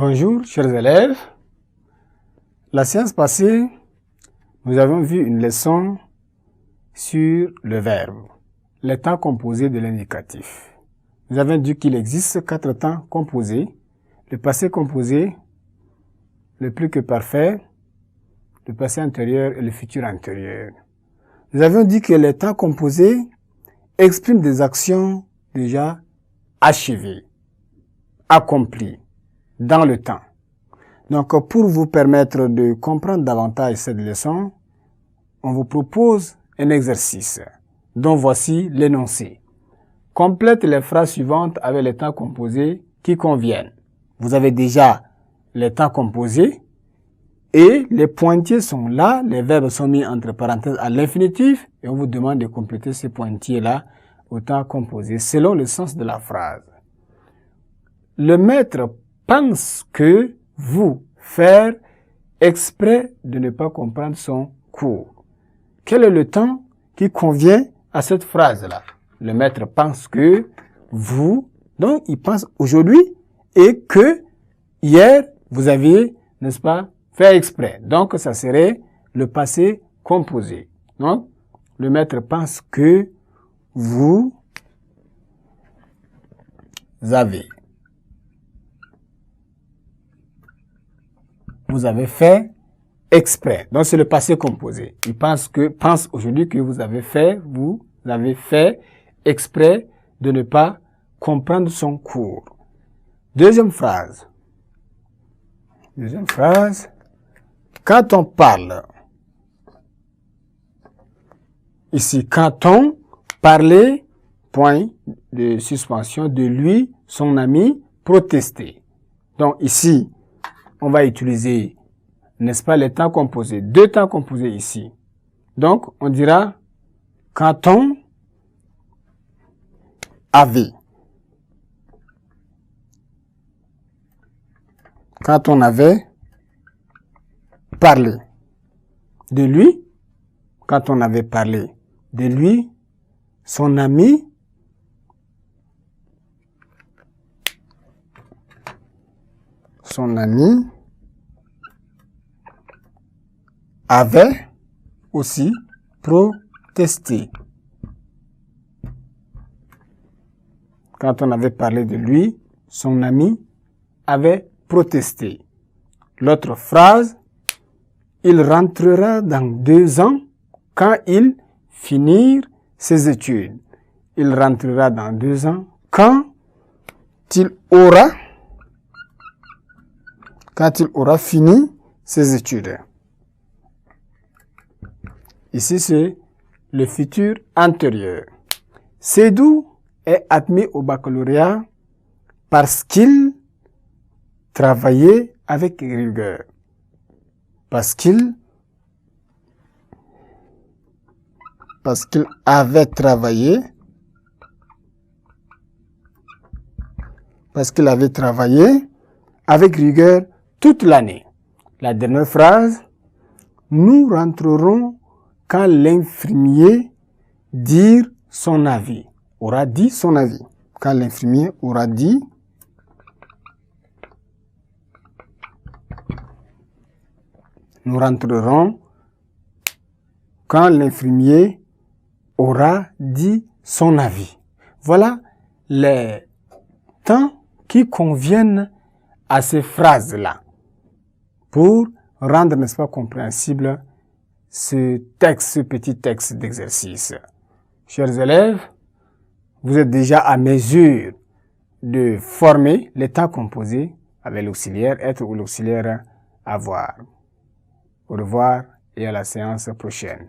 Bonjour, chers élèves. La séance passée, nous avons vu une leçon sur le verbe, les temps composés de l'indicatif. Nous avons dit qu'il existe 4 temps composés, le passé composé, le plus que parfait, le passé antérieur et le futur antérieur. Nous avons dit que les temps composés expriment des actions déjà achevées, accomplies dans le temps. Donc, pour vous permettre de comprendre davantage cette leçon, on vous propose un exercice dont voici l'énoncé. Complète les phrases suivantes avec les temps composés qui conviennent. Vous avez déjà les temps composés et les pointillés sont là, les verbes sont mis entre parenthèses à l'infinitif et on vous demande de compléter ces pointillés-là au temps composé selon le sens de la phrase. Le maître pense que vous faire exprès de ne pas comprendre son cours. Quel est le temps qui convient à cette phrase-là? Le maître pense que vous, donc il pense aujourd'hui et que hier vous aviez, n'est-ce pas, fait exprès. Donc ça serait le passé composé. Donc le maître pense que vous avez fait exprès. Donc, c'est le passé composé. Il pense aujourd'hui que vous avez fait exprès de ne pas comprendre son cours. Deuxième phrase. Quand on parle, ici, quand on parlait, point de suspension, de lui, son ami, protester. Donc, ici, on va utiliser, n'est-ce pas, les temps composés. 2 temps composés ici. Donc, on dira quand on avait. Quand on avait parlé de lui, quand on avait parlé de lui, son ami, avait aussi protesté. Quand on avait parlé de lui, son ami avait protesté. L'autre phrase, il rentrera dans 2 ans quand il finira ses études. Il rentrera dans 2 ans quand il aura fini ses études. Ici, c'est le futur antérieur. Seydou est admis au baccalauréat parce qu'il travaillait avec rigueur. Parce qu'il avait travaillé avec rigueur toute l'année. La dernière phrase, nous rentrerons quand l'infirmier aura dit son avis. Quand l'infirmier aura dit, nous rentrerons quand l'infirmier aura dit son avis. Voilà les temps qui conviennent à ces phrases-là pour rendre, n'est-ce pas, compréhensible ce petit texte d'exercice. Chers élèves, vous êtes déjà à mesure de former les temps composés avec l'auxiliaire être ou l'auxiliaire avoir. Au revoir et à la séance prochaine.